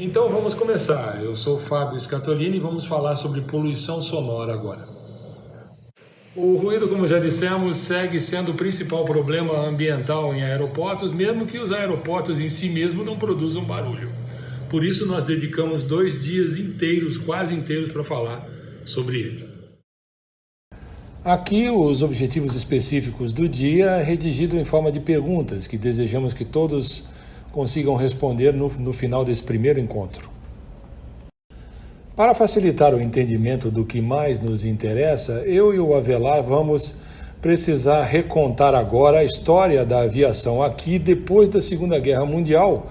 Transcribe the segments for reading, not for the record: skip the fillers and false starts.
Então vamos começar. Eu sou o Fábio Scatolini e vamos falar sobre poluição sonora agora. O ruído, como já dissemos, segue sendo o principal problema ambiental em aeroportos, mesmo que os aeroportos em si mesmos não produzam barulho. Por isso nós dedicamos 2 dias inteiros, quase inteiros, para falar sobre ele. Aqui os objetivos específicos do dia, redigido em forma de perguntas que desejamos que todos consigam responder no final desse primeiro encontro. Para facilitar o entendimento do que mais nos interessa, eu e o Avelar vamos precisar recontar agora a história da aviação aqui depois da Segunda Guerra Mundial,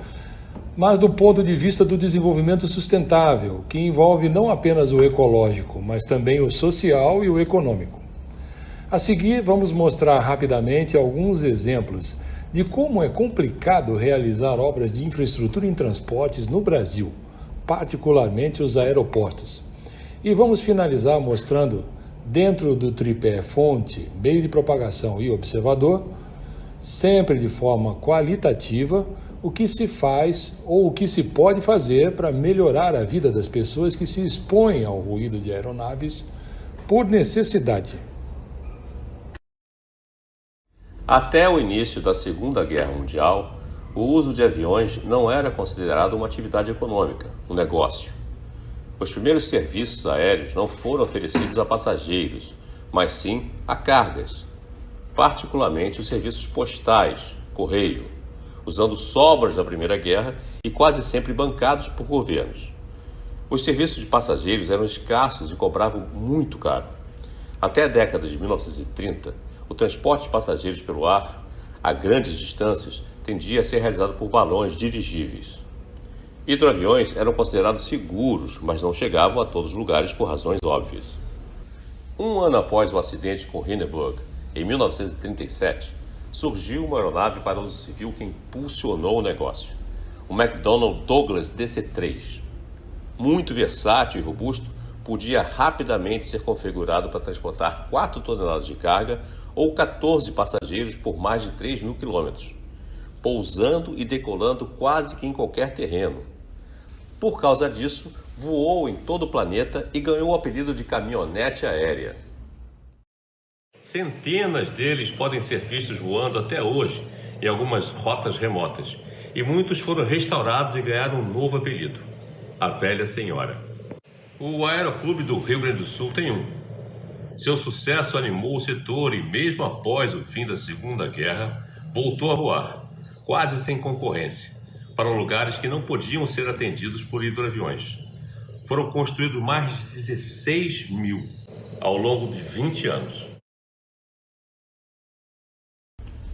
mas do ponto de vista do desenvolvimento sustentável, que envolve não apenas o ecológico, mas também o social e o econômico. A seguir, vamos mostrar rapidamente alguns exemplos de como é complicado realizar obras de infraestrutura em transportes no Brasil, particularmente os aeroportos. E vamos finalizar mostrando, dentro do tripé fonte, meio de propagação e observador, sempre de forma qualitativa, o que se faz ou o que se pode fazer para melhorar a vida das pessoas que se expõem ao ruído de aeronaves por necessidade. Até o início da Segunda Guerra Mundial, o uso de aviões não era considerado uma atividade econômica, um negócio. Os primeiros serviços aéreos não foram oferecidos a passageiros, mas sim a cargas, particularmente os serviços postais, correio, usando sobras da Primeira Guerra e quase sempre bancados por governos. Os serviços de passageiros eram escassos e cobravam muito caro. Até a década de 1930, o transporte de passageiros pelo ar, a grandes distâncias, tendia a ser realizado por balões dirigíveis. Hidroaviões eram considerados seguros, mas não chegavam a todos os lugares por razões óbvias. Um ano após o acidente com Hindenburg, em 1937, surgiu uma aeronave para uso civil que impulsionou o negócio, o McDonnell Douglas DC-3. Muito versátil e robusto, podia rapidamente ser configurado para transportar 4 toneladas de carga ou 14 passageiros por mais de 3.000 quilômetros, pousando e decolando quase que em qualquer terreno. Por causa disso, voou em todo o planeta e ganhou o apelido de caminhonete aérea. Centenas deles podem ser vistos voando até hoje em algumas rotas remotas, e muitos foram restaurados e ganharam um novo apelido, a Velha Senhora. O Aeroclube do Rio Grande do Sul tem um. Seu sucesso animou o setor e, mesmo após o fim da Segunda Guerra, voltou a voar, quase sem concorrência, para lugares que não podiam ser atendidos por hidroaviões. Foram construídos mais de 16.000 ao longo de 20 anos.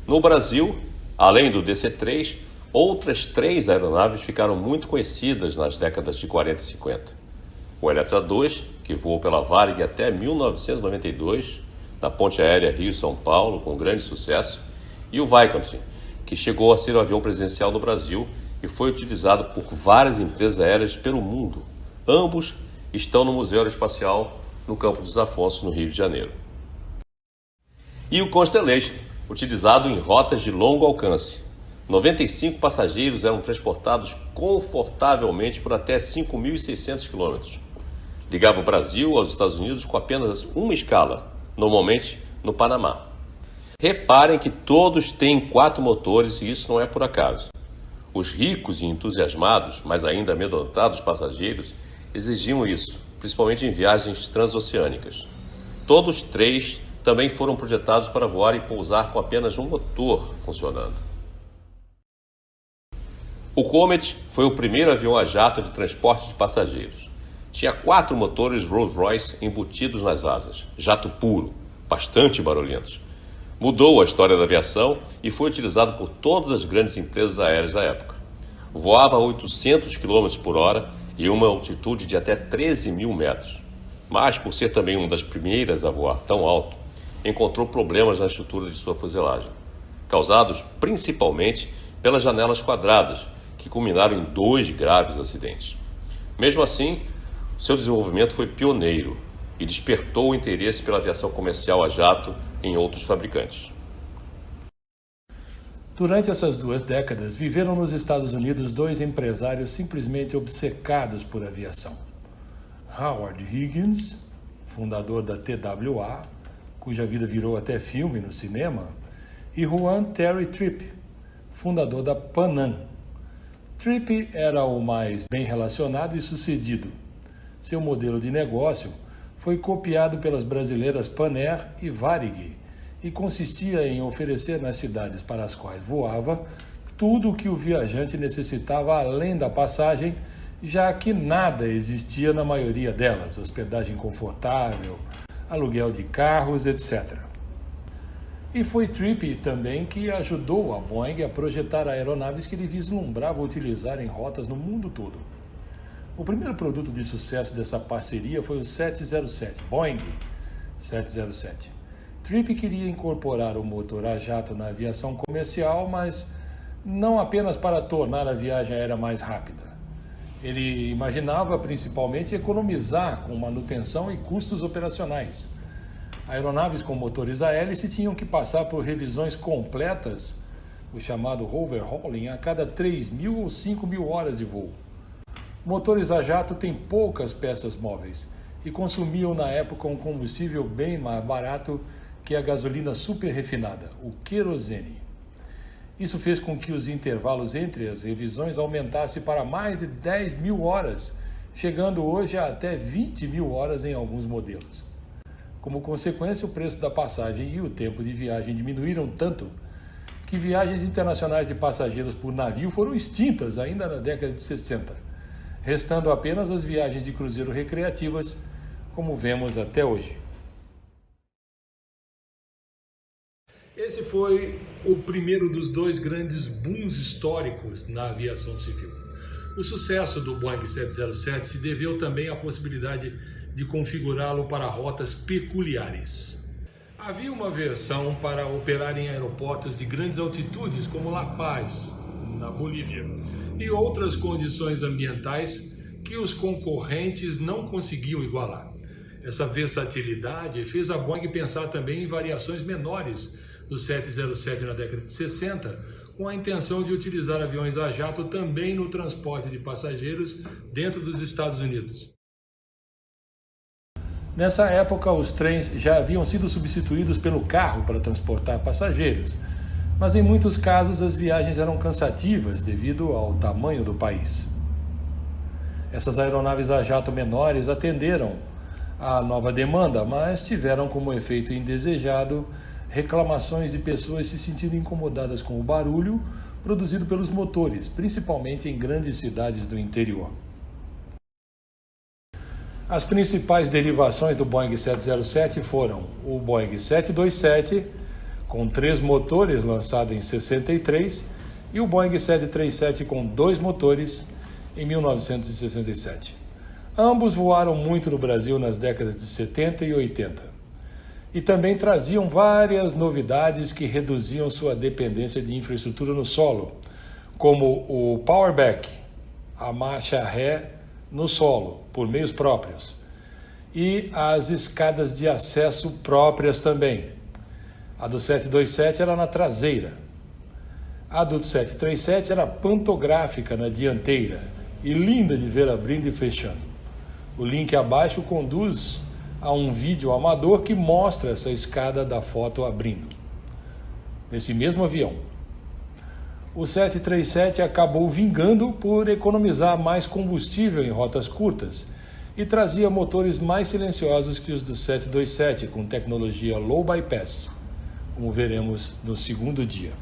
No Brasil, além do DC-3, outras 3 aeronaves ficaram muito conhecidas nas décadas de 40 e 50. O Eletra 2, que voou pela Varig até 1992, na ponte aérea Rio-São Paulo, com grande sucesso, e o Vicont, que chegou a ser o avião presidencial do Brasil e foi utilizado por várias empresas aéreas pelo mundo. Ambos estão no Museu Aeroespacial, no Campo dos Afonsos, no Rio de Janeiro. E o Constellation, utilizado em rotas de longo alcance. 95 passageiros eram transportados confortavelmente por até 5.600 quilômetros. Ligava o Brasil aos Estados Unidos com apenas uma escala, normalmente no Panamá. Reparem que todos têm 4 motores e isso não é por acaso. Os ricos e entusiasmados, mas ainda amedrontados passageiros, exigiam isso, principalmente em viagens transoceânicas. Todos 3 também foram projetados para voar e pousar com apenas um motor funcionando. O Comet foi o primeiro avião a jato de transporte de passageiros. Tinha 4 motores Rolls-Royce embutidos nas asas, jato puro, bastante barulhentos. Mudou a história da aviação e foi utilizado por todas as grandes empresas aéreas da época. Voava a 800 km por hora e uma altitude de até 13.000 metros. Mas, por ser também uma das primeiras a voar tão alto, encontrou problemas na estrutura de sua fuselagem, causados principalmente pelas janelas quadradas, que culminaram em 2 graves acidentes. Mesmo assim, seu desenvolvimento foi pioneiro e despertou o interesse pela aviação comercial a jato em outros fabricantes. Durante essas 2 décadas, viveram nos Estados Unidos 2 empresários simplesmente obcecados por aviação. Howard Higgins, fundador da TWA, cuja vida virou até filme no cinema, e Juan Terry Trippe, fundador da Pan Am. Trippe era o mais bem relacionado e sucedido. Seu modelo de negócio foi copiado pelas brasileiras Pan Air e Varig e consistia em oferecer nas cidades para as quais voava tudo o que o viajante necessitava além da passagem, já que nada existia na maioria delas: hospedagem confortável, aluguel de carros, etc. E foi Trippe também que ajudou a Boeing a projetar aeronaves que ele vislumbrava utilizar em rotas no mundo todo. O primeiro produto de sucesso dessa parceria foi o 707, Boeing 707. Trippe queria incorporar o motor a jato na aviação comercial, mas não apenas para tornar a viagem aérea mais rápida. Ele imaginava principalmente economizar com manutenção e custos operacionais. Aeronaves com motores a hélice tinham que passar por revisões completas, o chamado overhauling, a cada 3.000 ou 5.000 horas de voo. Motores a jato têm poucas peças móveis e consumiam na época um combustível bem mais barato que a gasolina super refinada, o querosene. Isso fez com que os intervalos entre as revisões aumentassem para mais de 10.000 horas, chegando hoje a até 20.000 horas em alguns modelos. Como consequência, o preço da passagem e o tempo de viagem diminuíram tanto que viagens internacionais de passageiros por navio foram extintas ainda na década de 60, restando apenas as viagens de cruzeiro recreativas, como vemos até hoje. Esse foi o primeiro dos 2 grandes booms históricos na aviação civil. O sucesso do Boeing 707 se deveu também à possibilidade de configurá-lo para rotas peculiares. Havia uma versão para operar em aeroportos de grandes altitudes, como La Paz, na Bolívia, e outras condições ambientais que os concorrentes não conseguiam igualar. Essa versatilidade fez a Boeing pensar também em variações menores do 707 na década de 60, com a intenção de utilizar aviões a jato também no transporte de passageiros dentro dos Estados Unidos. Nessa época, os trens já haviam sido substituídos pelo carro para transportar passageiros, mas em muitos casos as viagens eram cansativas devido ao tamanho do país. Essas aeronaves a jato menores atenderam à nova demanda, mas tiveram como efeito indesejado reclamações de pessoas se sentindo incomodadas com o barulho produzido pelos motores, principalmente em grandes cidades do interior. As principais derivações do Boeing 707 foram o Boeing 727, com 3 motores, lançado em 63, e o Boeing 737 com 2 motores, em 1967. Ambos voaram muito no Brasil nas décadas de 70 e 80. E também traziam várias novidades que reduziam sua dependência de infraestrutura no solo, como o powerback, a marcha ré no solo, por meios próprios, e as escadas de acesso próprias também. A do 727 era na traseira. A do 737 era pantográfica na dianteira e linda de ver abrindo e fechando. O link abaixo conduz a um vídeo amador que mostra essa escada da foto abrindo. Nesse mesmo avião. O 737 acabou vingando por economizar mais combustível em rotas curtas e trazia motores mais silenciosos que os do 727, com tecnologia low bypass, como veremos no segundo dia.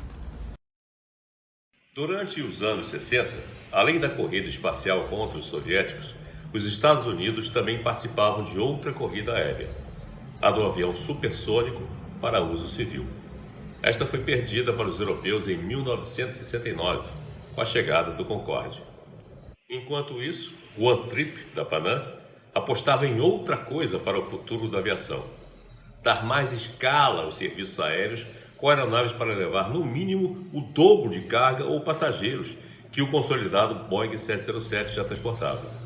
Durante os anos 60, além da corrida espacial contra os soviéticos, os Estados Unidos também participavam de outra corrida aérea, a do avião supersônico para uso civil. Esta foi perdida para os europeus em 1969, com a chegada do Concorde. Enquanto isso, Juan Trippe, da Pan Am, apostava em outra coisa para o futuro da aviação: dar mais escala aos serviços aéreos com aeronaves para levar no mínimo o dobro de carga ou passageiros que o consolidado Boeing 707 já transportava.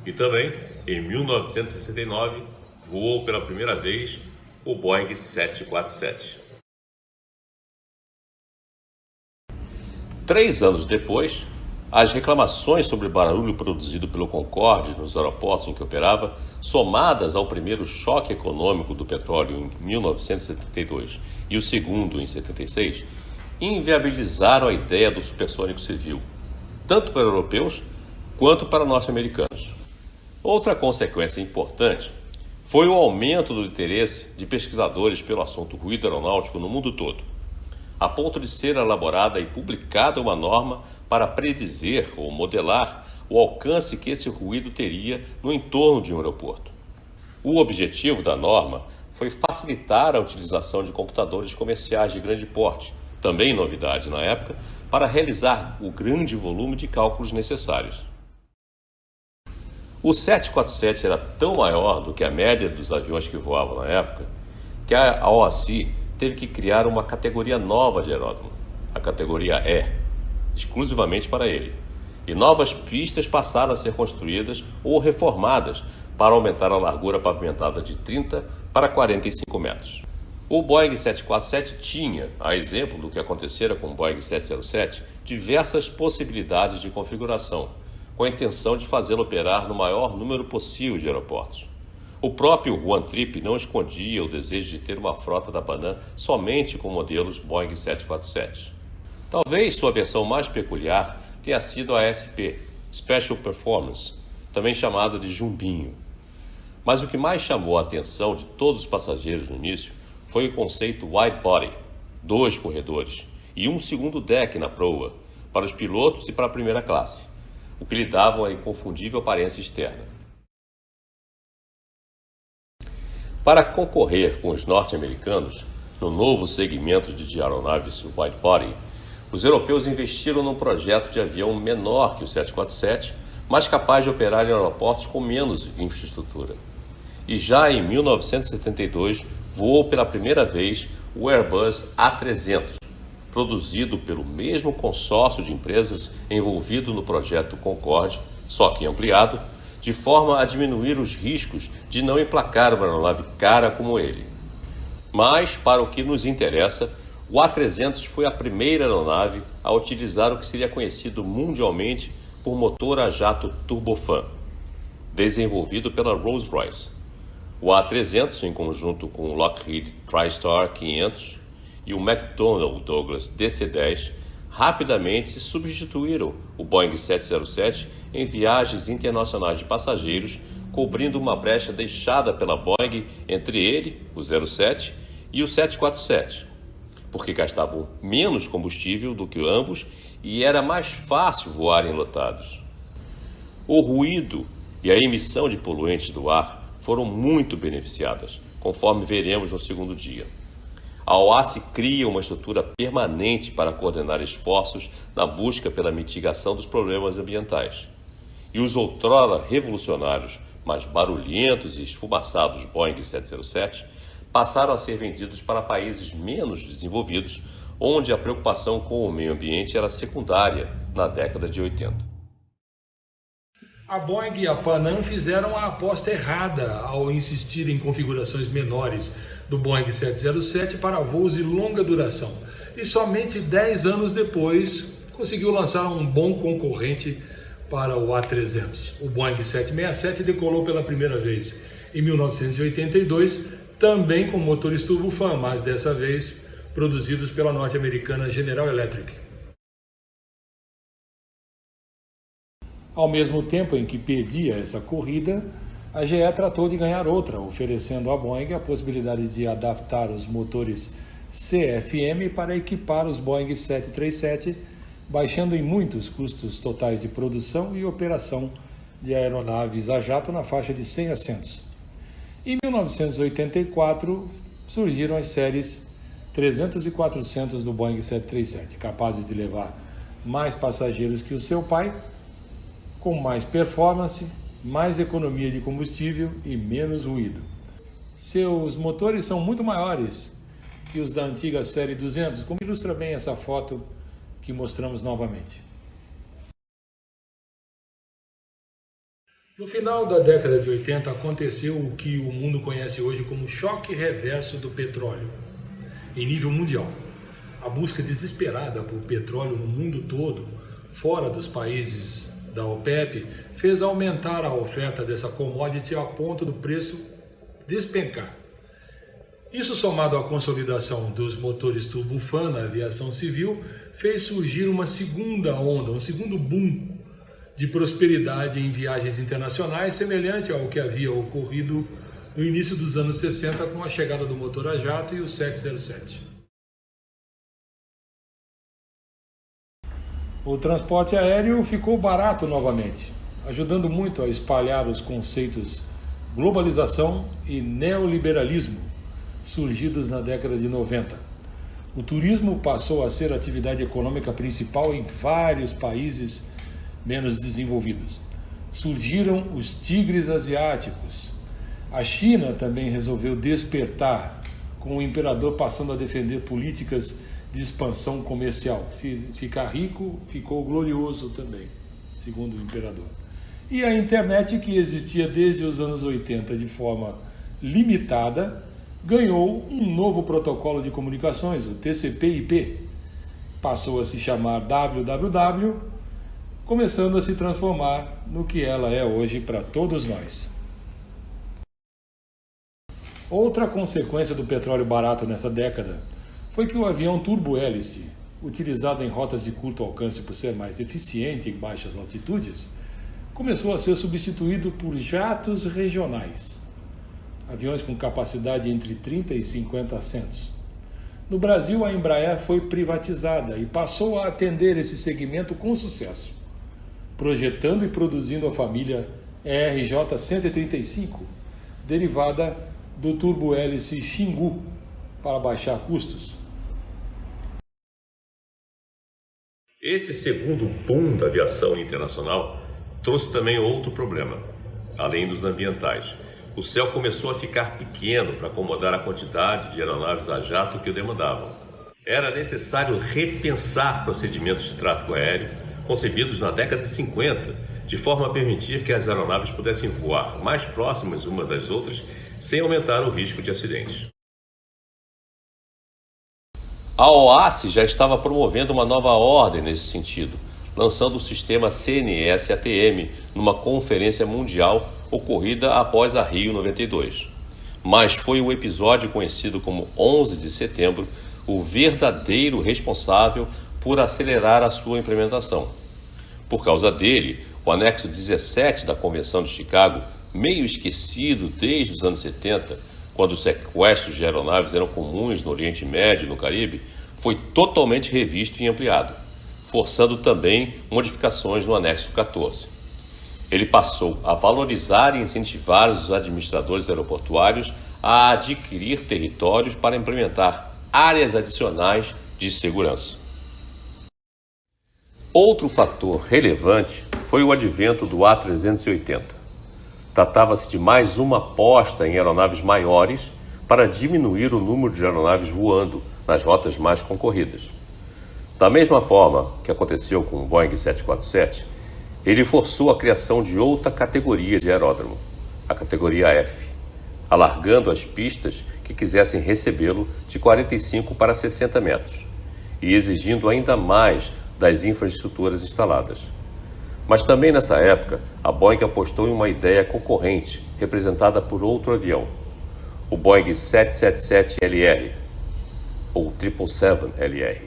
E também, em 1969, voou pela primeira vez o Boeing 747. 3 anos depois, as reclamações sobre barulho produzido pelo Concorde nos aeroportos em que operava, somadas ao primeiro choque econômico do petróleo em 1972 e o segundo em 76, inviabilizaram a ideia do supersônico civil, tanto para europeus quanto para norte-americanos. Outra consequência importante foi o aumento do interesse de pesquisadores pelo assunto ruído aeronáutico no mundo todo, a ponto de ser elaborada e publicada uma norma para predizer ou modelar o alcance que esse ruído teria no entorno de um aeroporto. O objetivo da norma foi facilitar a utilização de computadores comerciais de grande porte, também novidade na época, para realizar o grande volume de cálculos necessários. O 747 era tão maior do que a média dos aviões que voavam na época, que a OACI teve que criar uma categoria nova de aeródromo, a categoria E, exclusivamente para ele. E novas pistas passaram a ser construídas ou reformadas para aumentar a largura pavimentada de 30 para 45 metros. O Boeing 747 tinha, a exemplo do que acontecera com o Boeing 707, diversas possibilidades de configuração, com a intenção de fazê-lo operar no maior número possível de aeroportos. O próprio Juan Trippe não escondia o desejo de ter uma frota da Panam somente com modelos Boeing 747. Talvez sua versão mais peculiar tenha sido a SP, Special Performance, também chamada de Jumbinho. Mas o que mais chamou a atenção de todos os passageiros no início foi o conceito wide body, 2 corredores e um segundo deck na proa, para os pilotos e para a primeira classe, o que lhe dava uma inconfundível aparência externa. Para concorrer com os norte-americanos no novo segmento de aeronaves wide body, os europeus investiram num projeto de avião menor que o 747, mas capaz de operar em aeroportos com menos infraestrutura. E já em 1972 voou pela primeira vez o Airbus A300, produzido pelo mesmo consórcio de empresas envolvido no projeto Concorde, só que ampliado, de forma a diminuir os riscos de não emplacar uma aeronave cara como ele. Mas, para o que nos interessa, o A300 foi a primeira aeronave a utilizar o que seria conhecido mundialmente por motor a jato turbofan, desenvolvido pela Rolls-Royce. O A300, em conjunto com o Lockheed TriStar 500 e o McDonnell Douglas DC-10, rapidamente substituíram o Boeing 707 em viagens internacionais de passageiros, cobrindo uma brecha deixada pela Boeing entre ele, o 07, e o 747, porque gastavam menos combustível do que ambos e era mais fácil voarem lotados. O ruído e a emissão de poluentes do ar foram muito beneficiadas, conforme veremos no segundo dia. A OACI cria uma estrutura permanente para coordenar esforços na busca pela mitigação dos problemas ambientais. E os outrora revolucionários, mas barulhentos e esfumaçados Boeing 707 passaram a ser vendidos para países menos desenvolvidos, onde a preocupação com o meio ambiente era secundária na década de 80. A Boeing e a Panam fizeram a aposta errada ao insistir em configurações menores do Boeing 707 para voos de longa duração. E somente 10 anos depois conseguiu lançar um bom concorrente para o A300. O Boeing 767 decolou pela primeira vez em 1982, também com motores turbofan, mas dessa vez produzidos pela norte-americana General Electric. Ao mesmo tempo em que perdia essa corrida, a GE tratou de ganhar outra, oferecendo à Boeing a possibilidade de adaptar os motores CFM para equipar os Boeing 737, baixando em muito os custos totais de produção e operação de aeronaves a jato na faixa de 100 assentos. Em 1984, surgiram as séries 300 e 400 do Boeing 737, capazes de levar mais passageiros que o seu pai, com mais performance, mais economia de combustível e menos ruído. Seus motores são muito maiores que os da antiga série 200, como ilustra bem essa foto que mostramos novamente. No final da década de 80 aconteceu o que o mundo conhece hoje como choque reverso do petróleo, em nível mundial. a busca desesperada por petróleo no mundo todo, fora dos países da OPEP, fez aumentar a oferta dessa commodity a ponto do preço despencar. Isso, somado à consolidação dos motores turbofan na aviação civil, fez surgir uma segunda onda, um segundo boom de prosperidade em viagens internacionais, semelhante ao que havia ocorrido no início dos anos 60 com a chegada do motor a jato e o 707. O transporte aéreo ficou barato novamente, ajudando muito a espalhar os conceitos globalização e neoliberalismo surgidos na década de 90. O turismo passou a ser a atividade econômica principal em vários países menos desenvolvidos. Surgiram os tigres asiáticos. A China também resolveu despertar, com o imperador passando a defender políticas de expansão comercial. Ficar rico ficou glorioso também, segundo o imperador. E a internet, que existia desde os anos 80 de forma limitada, ganhou um novo protocolo de comunicações, o TCP/IP. Passou a se chamar www, começando a se transformar no que ela é hoje para todos nós. Outra consequência do petróleo barato nessa década foi que o avião turbo-hélice, utilizado em rotas de curto alcance por ser mais eficiente em baixas altitudes, começou a ser substituído por jatos regionais, aviões com capacidade entre 30 e 50 assentos. No Brasil, a Embraer foi privatizada e passou a atender esse segmento com sucesso, projetando e produzindo a família ERJ-135, derivada do turbo-hélice Xingu, para baixar custos. Esse segundo boom da aviação internacional trouxe também outro problema, além dos ambientais. O céu começou a ficar pequeno para acomodar a quantidade de aeronaves a jato que o demandavam. Era necessário repensar procedimentos de tráfego aéreo concebidos na década de 50, de forma a permitir que as aeronaves pudessem voar mais próximas umas das outras sem aumentar o risco de acidentes. A OASI já estava promovendo uma nova ordem nesse sentido, lançando o sistema CNS-ATM numa conferência mundial ocorrida após a Rio 92. Mas foi o episódio conhecido como 11 de setembro o verdadeiro responsável por acelerar a sua implementação. Por causa dele, o anexo 17 da Convenção de Chicago, meio esquecido desde os anos 70, quando os sequestros de aeronaves eram comuns no Oriente Médio e no Caribe, foi totalmente revisto e ampliado, forçando também modificações no anexo 14. Ele passou a valorizar e incentivar os administradores aeroportuários a adquirir territórios para implementar áreas adicionais de segurança. Outro fator relevante foi o advento do A380. Tratava-se de mais uma aposta em aeronaves maiores para diminuir o número de aeronaves voando nas rotas mais concorridas. Da mesma forma que aconteceu com o Boeing 747, ele forçou a criação de outra categoria de aeródromo, a categoria F, alargando as pistas que quisessem recebê-lo de 45 para 60 metros e exigindo ainda mais das infraestruturas instaladas. Mas também nessa época, a Boeing apostou em uma ideia concorrente, representada por outro avião, o Boeing 777LR, ou 777LR.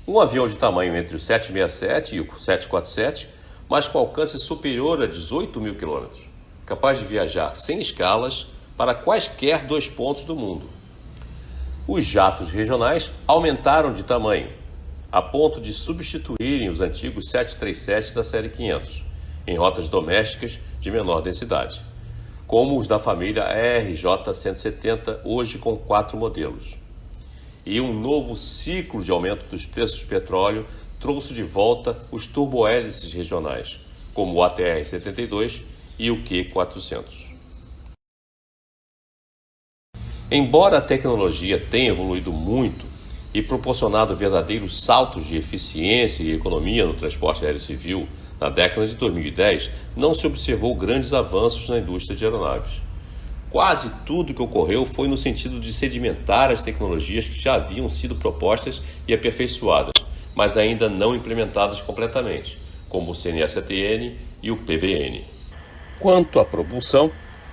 Um avião de tamanho entre o 767 e o 747, mas com alcance superior a 18 mil quilômetros, capaz de viajar sem escalas para quaisquer dois pontos do mundo. Os jatos regionais aumentaram de tamanho, a ponto de substituírem os antigos 737 da série 500, em rotas domésticas de menor densidade, como os da família RJ-170, hoje com 4 modelos. E um novo ciclo de aumento dos preços do petróleo trouxe de volta os turbohélices regionais, como o ATR-72 e o Q400. Embora a tecnologia tenha evoluído muito e proporcionado verdadeiros saltos de eficiência e economia no transporte aéreo civil, na década de 2010 não se observou grandes avanços na indústria de aeronaves. Quase tudo que ocorreu foi no sentido de sedimentar as tecnologias que já haviam sido propostas e aperfeiçoadas, mas ainda não implementadas completamente, como o CNSTN e o PBN. Quanto à propulsão,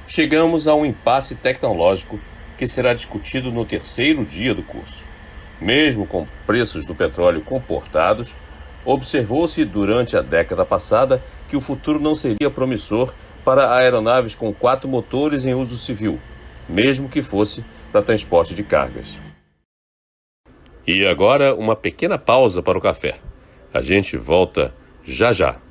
chegamos a um impasse tecnológico que será discutido no terceiro dia do curso. Mesmo com preços do petróleo comportados, observou-se durante a década passada que o futuro não seria promissor para aeronaves com 4 motores em uso civil, mesmo que fosse para transporte de cargas. E agora uma pequena pausa para o café. A gente volta já já.